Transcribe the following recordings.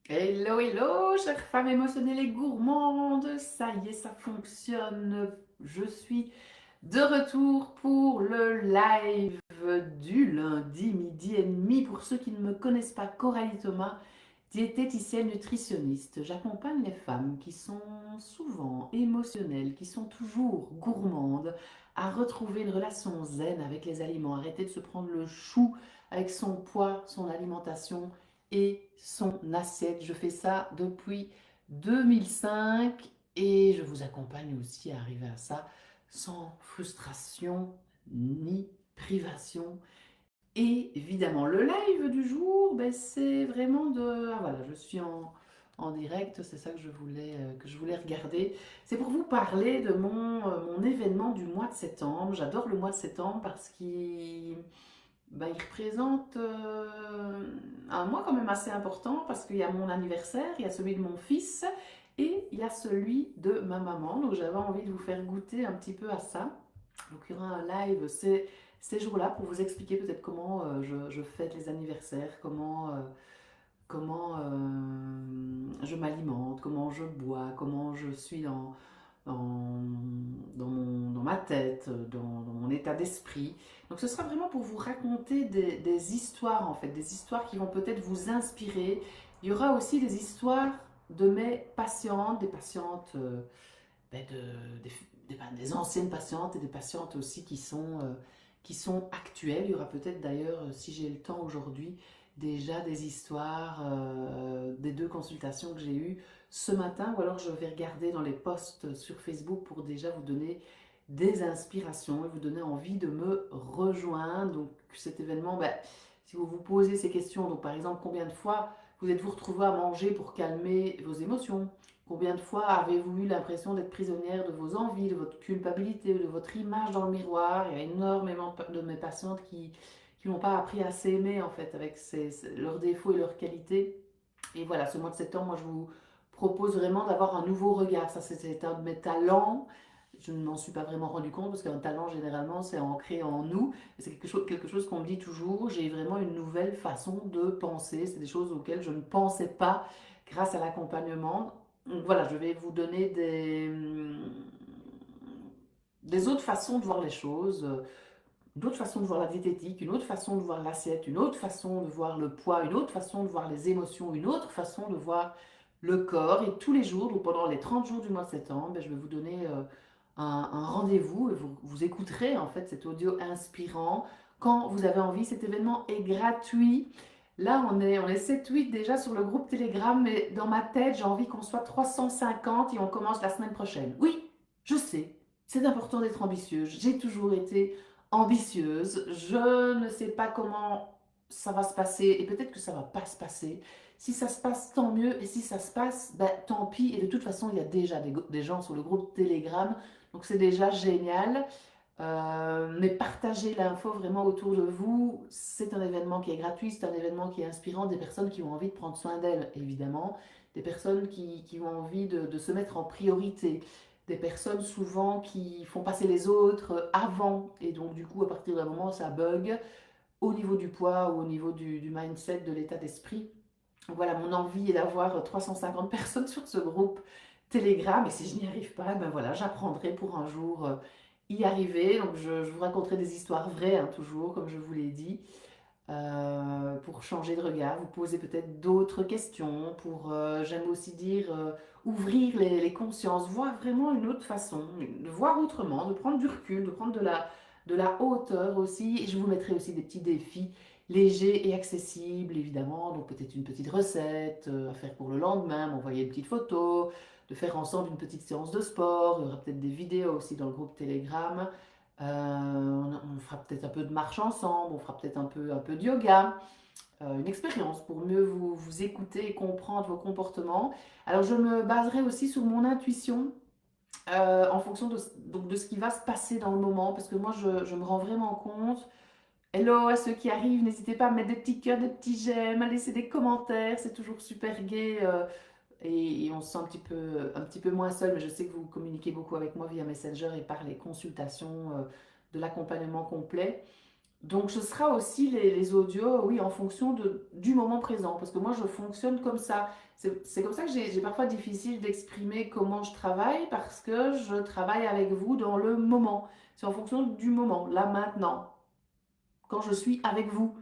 Hello, hello, chère femme émotionnelle et gourmande, ça y est, ça fonctionne. Je suis de retour pour le live du lundi midi et demi. Pour ceux qui ne me connaissent pas, Coralie Thomas, diététicienne nutritionniste. J'accompagne les femmes qui sont souvent émotionnelles, qui sont toujours gourmandes, à retrouver une relation zen avec les aliments, arrêter de se prendre le chou avec son poids, son alimentation et son assiette. Je fais ça depuis 2005 et je vous accompagne aussi à arriver à ça sans frustration ni privation. Et évidemment, le live du jour, ben, c'est vraiment de... Ah voilà, je suis en direct, c'est ça que je voulais regarder. C'est pour vous parler de mon événement du mois de septembre. J'adore le mois de septembre parce qu'il ben, il représente un mois quand même assez important parce qu'il y a mon anniversaire, il y a celui de mon fils et il y a celui de ma maman. Donc j'avais envie de vous faire goûter un petit peu à ça. Donc il y aura un live ces jours-là pour vous expliquer peut-être comment je fête les anniversaires, comment je m'alimente, comment je bois, comment je suis dans, dans ma tête, dans mon état d'esprit. Donc ce sera vraiment pour vous raconter des histoires en fait, des histoires qui vont peut-être vous inspirer. Il y aura aussi des histoires de mes patientes, des patientes ben, des anciennes patientes et des patientes aussi qui sont actuelles. Il y aura peut-être d'ailleurs, si j'ai le temps aujourd'hui, déjà des histoires des deux consultations que j'ai eues ce matin, ou alors je vais regarder dans les posts sur Facebook pour déjà vous donner des inspirations et vous donner envie de me rejoindre. Donc cet événement, ben, si vous vous posez ces questions, donc par exemple combien de fois vous êtes-vous retrouvé à manger pour calmer vos émotions? Combien de fois avez-vous eu l'impression d'être prisonnière de vos envies, de votre culpabilité ou de votre image dans le miroir? Il y a énormément de mes patientes qui n'ont pas appris à s'aimer en fait avec leurs défauts et leurs qualités. Et voilà, ce mois de septembre, moi je vous propose vraiment d'avoir un nouveau regard. Ça, c'est un de mes talents. Je ne m'en suis pas vraiment rendu compte parce qu'un talent, généralement, c'est ancré en nous. C'est quelque chose qu'on me dit toujours. J'ai vraiment une nouvelle façon de penser. C'est des choses auxquelles je ne pensais pas grâce à l'accompagnement. Donc voilà, je vais vous donner des autres façons de voir les choses, une autre façon de voir la diététique, une autre façon de voir l'assiette, une autre façon de voir le poids, une autre façon de voir les émotions, une autre façon de voir le corps. Et tous les jours, donc pendant les 30 jours du mois de septembre, ben, je vais vous donner un rendez-vous et vous écouterez en fait cet audio inspirant quand vous avez envie. Cet événement est gratuit. Là, on est 7-8 déjà sur le groupe Telegram, mais dans ma tête, j'ai envie qu'on soit 350 et on commence la semaine prochaine. Oui, je sais, c'est important d'être ambitieuse. J'ai toujours été ambitieuse. Je ne sais pas comment ça va se passer et peut-être que ça va pas se passer. Si ça se passe, tant mieux. Et si ça se passe, ben, tant pis. Et de toute façon, il y a déjà des gens sur le groupe Telegram. Donc c'est déjà génial. Mais partagez l'info vraiment autour de vous. C'est un événement qui est gratuit, c'est un événement qui est inspirant. Des personnes qui ont envie de prendre soin d'elles, évidemment. Des personnes qui ont envie de se mettre en priorité. Des personnes souvent qui font passer les autres avant. Et donc du coup, à partir d'un moment, ça bug au niveau du poids ou au niveau du mindset, de l'état d'esprit. Voilà, mon envie est d'avoir 350 personnes sur ce groupe Telegram. Et si je n'y arrive pas, ben voilà, j'apprendrai pour un jour y arriver. Donc je vous raconterai des histoires vraies, hein, toujours, comme je vous l'ai dit, pour changer de regard, vous poser peut-être d'autres questions, j'aime aussi dire, ouvrir les consciences, voir vraiment une autre façon, de voir autrement, de prendre du recul, de prendre de la hauteur aussi. Et je vous mettrai aussi des petits défis légers et accessibles, évidemment. Donc peut-être une petite recette à faire pour le lendemain, m'envoyer une petite photo, de faire ensemble une petite séance de sport. Il y aura peut-être des vidéos aussi dans le groupe Telegram. On fera peut-être un peu de marche ensemble, on fera peut-être un peu de yoga, une expérience pour mieux vous écouter et comprendre vos comportements. Alors je me baserai aussi sur mon intuition en fonction donc de ce qui va se passer dans le moment, parce que moi je me rends vraiment compte. Hello à ceux qui arrivent, n'hésitez pas à mettre des petits cœurs, des petits j'aime, à laisser des commentaires, c'est toujours super gai. Et on se sent un petit peu moins seul, mais je sais que vous communiquez beaucoup avec moi via Messenger et par les consultations de l'accompagnement complet. Donc, ce sera aussi les audios, oui, en fonction du moment présent. Parce que moi, je fonctionne comme ça. C'est comme ça que j'ai parfois difficile d'exprimer comment je travaille parce que je travaille avec vous dans le moment. C'est en fonction du moment, là, maintenant, quand je suis avec vous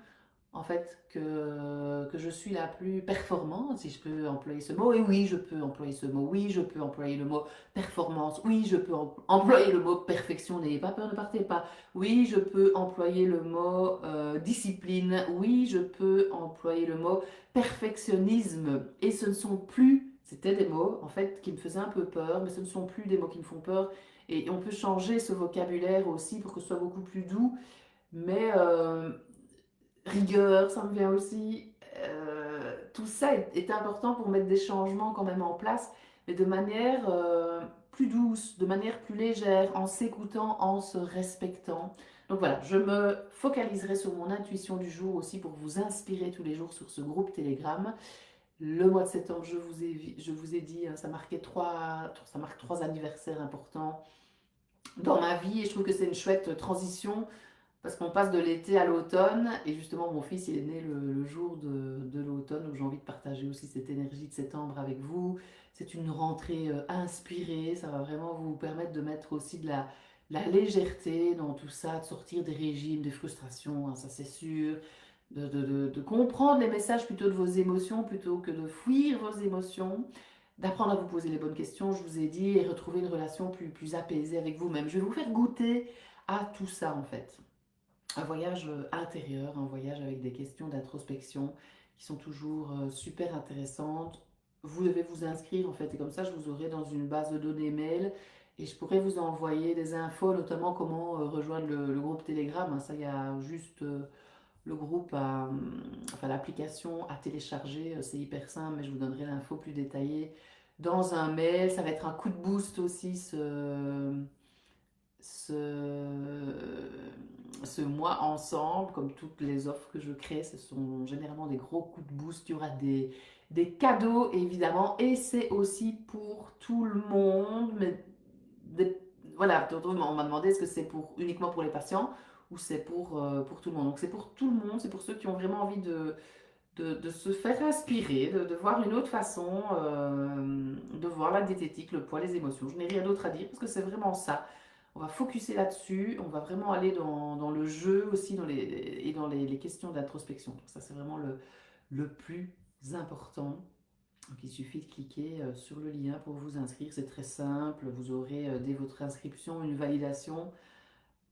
en fait, que je suis la plus performante, si je peux employer ce mot. Et oui, je peux employer ce mot. Oui, je peux employer le mot performance. Oui, je peux employer le mot perfection. N'ayez pas peur, ne partez pas. Oui, je peux employer le mot discipline. Oui, je peux employer le mot perfectionnisme. Et ce ne sont plus, c'était des mots en fait qui me faisaient un peu peur, mais ce ne sont plus des mots qui me font peur. Et on peut changer ce vocabulaire aussi pour que ce soit beaucoup plus doux. Mais rigueur, ça me vient aussi. Tout ça est important pour mettre des changements quand même en place, mais de manière plus douce, de manière plus légère, en s'écoutant, en se respectant. Donc voilà, je me focaliserai sur mon intuition du jour aussi pour vous inspirer tous les jours sur ce groupe Telegram. Le mois de septembre, je vous ai dit, hein, ça marque 3 anniversaires importants dans ma vie et je trouve que c'est une chouette transition parce qu'on passe de l'été à l'automne, et justement mon fils il est né le jour de l'automne, donc j'ai envie de partager aussi cette énergie de septembre avec vous. C'est une rentrée inspirée, ça va vraiment vous permettre de mettre aussi de la légèreté dans tout ça, de sortir des régimes, des frustrations, hein, ça c'est sûr, de comprendre les messages plutôt de vos émotions plutôt que de fuir vos émotions, d'apprendre à vous poser les bonnes questions, je vous ai dit, et retrouver une relation plus apaisée avec vous-même. Je vais vous faire goûter à tout ça en fait, un voyage intérieur, un voyage avec des questions d'introspection qui sont toujours super intéressantes. Vous devez vous inscrire en fait, et comme ça je vous aurai dans une base de données mail et je pourrai vous envoyer des infos, notamment comment rejoindre le groupe Telegram. Hein. Ça, il y a juste le groupe, enfin l'application à télécharger, c'est hyper simple, mais je vous donnerai l'info plus détaillée dans un mail. Ça va être un coup de boost aussi, ce mois ensemble, comme toutes les offres que je crée, ce sont généralement des gros coups de boost. Il y aura des cadeaux évidemment, et c'est aussi pour tout le monde. Mais des- voilà, on m'a demandé est-ce que c'est uniquement pour les patients ou c'est pour tout le monde. Donc c'est pour tout le monde, c'est pour ceux qui ont vraiment envie de se faire inspirer, de voir une autre façon de voir la diététique, le poids, les émotions. Je n'ai rien d'autre à dire parce que c'est vraiment ça. On va focuser là-dessus, on va vraiment aller dans le jeu aussi et dans les questions d'introspection. Donc ça, c'est vraiment le plus important. Donc il suffit de cliquer sur le lien pour vous inscrire. C'est très simple. Vous aurez dès votre inscription une validation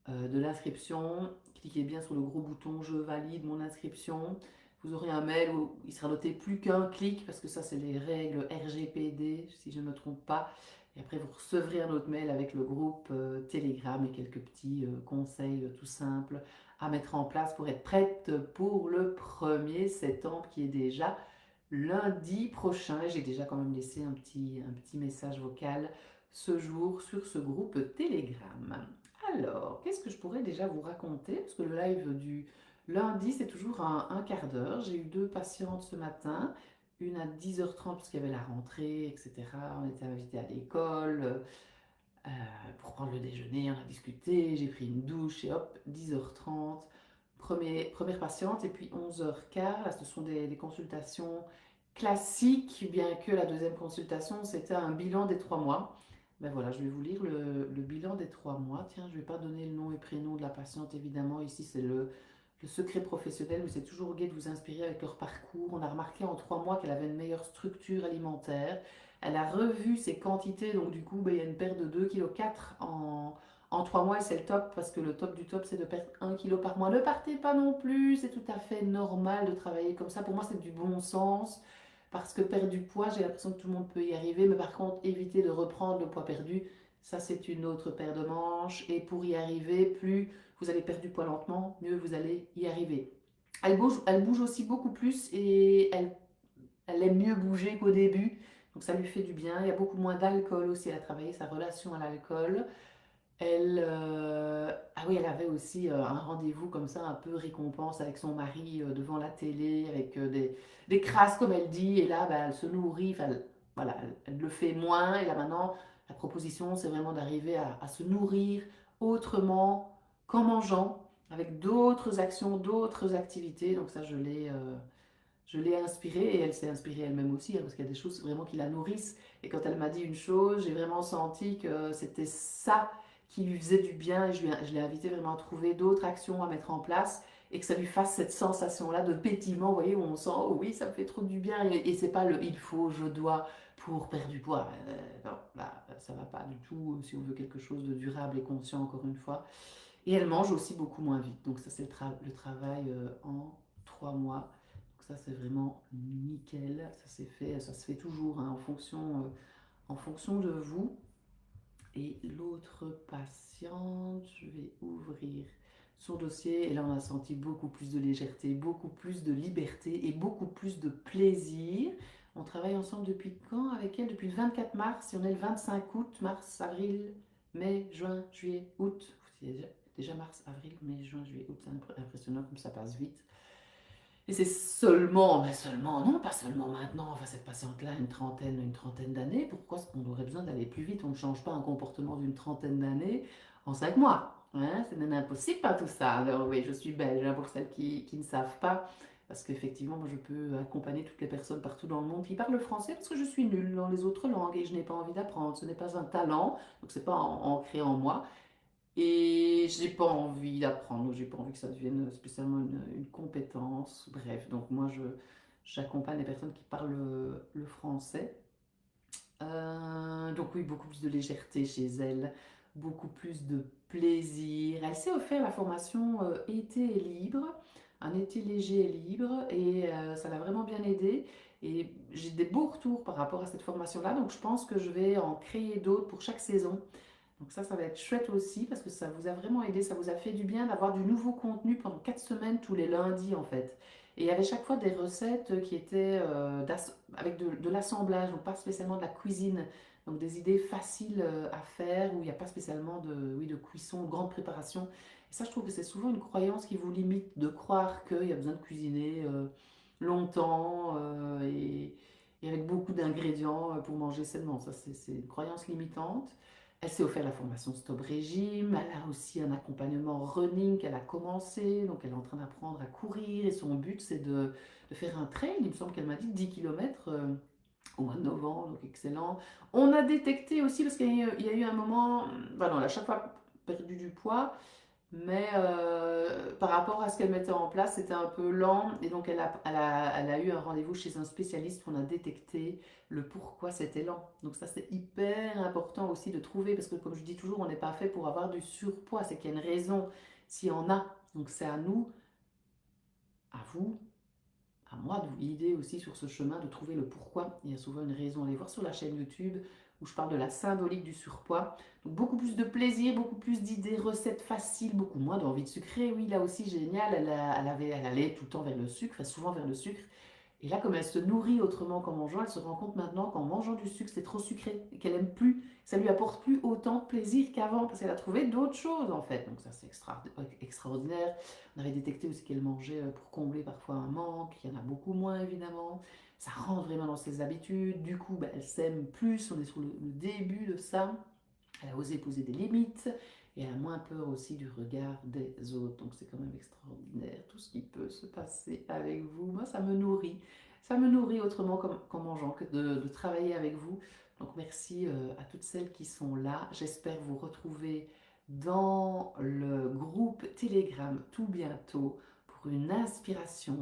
de l'inscription. Cliquez bien sur le gros bouton je valide mon inscription. Vous aurez un mail où il sera noté plus qu'un clic parce que ça c'est les règles RGPD si je ne me trompe pas. Et après vous recevrez un autre mail avec le groupe Telegram et quelques petits conseils tout simples à mettre en place pour être prête pour le 1er septembre qui est déjà lundi prochain. J'ai déjà quand même laissé un petit message vocal ce jour sur ce groupe Telegram. Alors, qu'est-ce que je pourrais déjà vous raconter? Parce que le live du lundi, c'est toujours un quart d'heure. J'ai eu 2 patientes ce matin, une à 10h30 parce qu'il y avait la rentrée, etc. On était invités à l'école pour prendre le déjeuner, on a discuté, j'ai pris une douche et hop, 10h30. Première patiente, et puis 11h15, là, ce sont des consultations classiques, bien que la deuxième consultation, c'était un bilan des 3 mois. Ben voilà, je vais vous lire le bilan des 3 mois. Tiens, je ne vais pas donner le nom et prénom de la patiente, évidemment. Ici, c'est le secret professionnel, mais c'est toujours gai de vous inspirer avec leur parcours. On a remarqué en 3 mois qu'elle avait une meilleure structure alimentaire. Elle a revu ses quantités, donc du coup, ben, il y a une perte de 2,4 kg en 3 mois, et c'est le top, parce que le top du top, c'est de perdre 1 kg par mois. Ne partez pas non plus, c'est tout à fait normal de travailler comme ça. Pour moi, c'est du bon sens, parce que perdre du poids, j'ai l'impression que tout le monde peut y arriver, mais par contre, éviter de reprendre le poids perdu, ça c'est une autre paire de manches, et pour y arriver, plus vous allez perdre du poids lentement, mieux vous allez y arriver. Elle bouge aussi beaucoup plus, et elle aime mieux bouger qu'au début, donc ça lui fait du bien. Il y a beaucoup moins d'alcool aussi, elle a travaillé sa relation à l'alcool. Ah oui, elle avait aussi un rendez-vous comme ça, un peu récompense avec son mari devant la télé, avec des crasses comme elle dit, et là, bah, elle se nourrit, enfin, voilà, elle le fait moins, et là maintenant, la proposition, c'est vraiment d'arriver à se nourrir autrement qu'en mangeant. avec d'autres actions, d'autres activités. Donc ça, je l'ai inspirée et elle s'est inspirée elle-même aussi, hein, parce qu'il y a des choses vraiment qui la nourrissent. Et quand elle m'a dit une chose, j'ai vraiment senti que c'était ça qui lui faisait du bien et je l'ai invitée vraiment à trouver d'autres actions à mettre en place et que ça lui fasse cette sensation-là de pétillement, vous voyez, où on sent, oh oui, ça me fait trop du bien et c'est pas le il faut, je dois pour perdre du poids. Non, là, ça va pas du tout si on veut quelque chose de durable et conscient, encore une fois. Et elle mange aussi beaucoup moins vite. Donc ça, c'est le travail en 3 mois. Donc ça, c'est vraiment nickel. Ça se fait toujours hein, en fonction de vous. Et l'autre patiente, je vais ouvrir son dossier. Et là, on a senti beaucoup plus de légèreté, beaucoup plus de liberté et beaucoup plus de plaisir. On travaille ensemble depuis quand avec elle? Depuis le 24 mars. Et on est le 25 août, mars, avril, mai, juin, juillet, août. C'est déjà mars, avril, mai, juin, juillet, août. C'est impressionnant comme ça passe vite. Et c'est seulement, mais seulement, non, pas seulement maintenant, enfin cette patiente-là a une trentaine d'années, pourquoi est-ce qu'on aurait besoin d'aller plus vite? On ne change pas un comportement d'une trentaine d'années en 5 mois. Hein, c'est même impossible pas tout ça. Alors oui, je suis belge, hein, pour celles qui ne savent pas, parce qu'effectivement, moi je peux accompagner toutes les personnes partout dans le monde qui parlent le français, parce que je suis nulle dans les autres langues et je n'ai pas envie d'apprendre. Ce n'est pas un talent, donc c'est pas ancré en moi. Et j'ai pas envie d'apprendre, j'ai pas envie que ça devienne spécialement une compétence. Bref, donc moi j'accompagne les personnes qui parlent le français. Donc oui, beaucoup plus de légèreté chez elle, beaucoup plus de plaisir. Elle s'est offert la formation été libre, un été léger et libre, et ça l'a vraiment bien aidé. Et j'ai des beaux retours par rapport à cette formation-là, donc je pense que je vais en créer d'autres pour chaque saison. Donc ça va être chouette aussi parce que ça vous a vraiment aidé, ça vous a fait du bien d'avoir du nouveau contenu pendant 4 semaines tous les lundis en fait. Et il y avait chaque fois des recettes qui étaient avec de l'assemblage, donc pas spécialement de la cuisine. Donc des idées faciles à faire où il n'y a pas spécialement oui, de cuisson, de grande préparation. Et ça, je trouve que c'est souvent une croyance qui vous limite de croire qu'il y a besoin de cuisiner longtemps et avec beaucoup d'ingrédients pour manger sainement. Ça, c'est une croyance limitante. Elle s'est offert la formation Stop Régime, elle a aussi un accompagnement running qu'elle a commencé, donc elle est en train d'apprendre à courir et son but c'est de faire un trail, il me semble qu'elle m'a dit 10 km au mois de novembre, donc excellent. On a détecté aussi, parce qu'il y a eu un moment, voilà, elle a chaque fois perdu du poids, mais par rapport à ce qu'elle mettait en place, c'était un peu lent. Et donc, elle a eu un rendez-vous chez un spécialiste pour a détecté le pourquoi c'était lent. Donc, ça, c'est hyper important aussi de trouver. Parce que, comme je dis toujours, on n'est pas fait pour avoir du surpoids. C'est qu'il y a une raison s'il y en a. Donc, c'est à nous, à vous, à moi de vous guider aussi sur ce chemin, de trouver le pourquoi. Il y a souvent une raison. Allez voir sur la chaîne YouTube où je parle de la symbolique du surpoids. Donc beaucoup plus de plaisir, beaucoup plus d'idées, recettes faciles, beaucoup moins d'envie de sucrer. Oui, là aussi, génial, elle allait tout le temps vers le sucre, enfin souvent vers le sucre. Et là, comme elle se nourrit autrement qu'en mangeant, elle se rend compte maintenant qu'en mangeant du sucre, c'est trop sucré, et qu'elle aime plus, ça lui apporte plus autant de plaisir qu'avant, parce qu'elle a trouvé d'autres choses en fait. Donc ça, c'est extraordinaire. On avait détecté aussi qu'elle mangeait pour combler parfois un manque, il y en a beaucoup moins évidemment. Ça rentre vraiment dans ses habitudes, du coup, bah, elle s'aime plus, on est sur le début de ça. Elle a osé poser des limites et elle a moins peur aussi du regard des autres. Donc c'est quand même extraordinaire tout ce qui peut se passer avec vous. Moi, ça me nourrit. Ça me nourrit autrement qu'en mangeant que de travailler avec vous. Donc merci à toutes celles qui sont là. J'espère vous retrouver dans le groupe Telegram tout bientôt pour une inspiration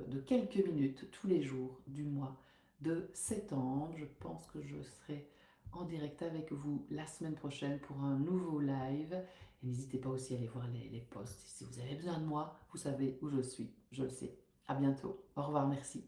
de quelques minutes tous les jours du mois de septembre. Je pense que je serai en direct avec vous la semaine prochaine pour un nouveau live. Et n'hésitez pas aussi à aller voir les posts. Si vous avez besoin de moi, vous savez où je suis, je le sais. À bientôt. Au revoir, merci.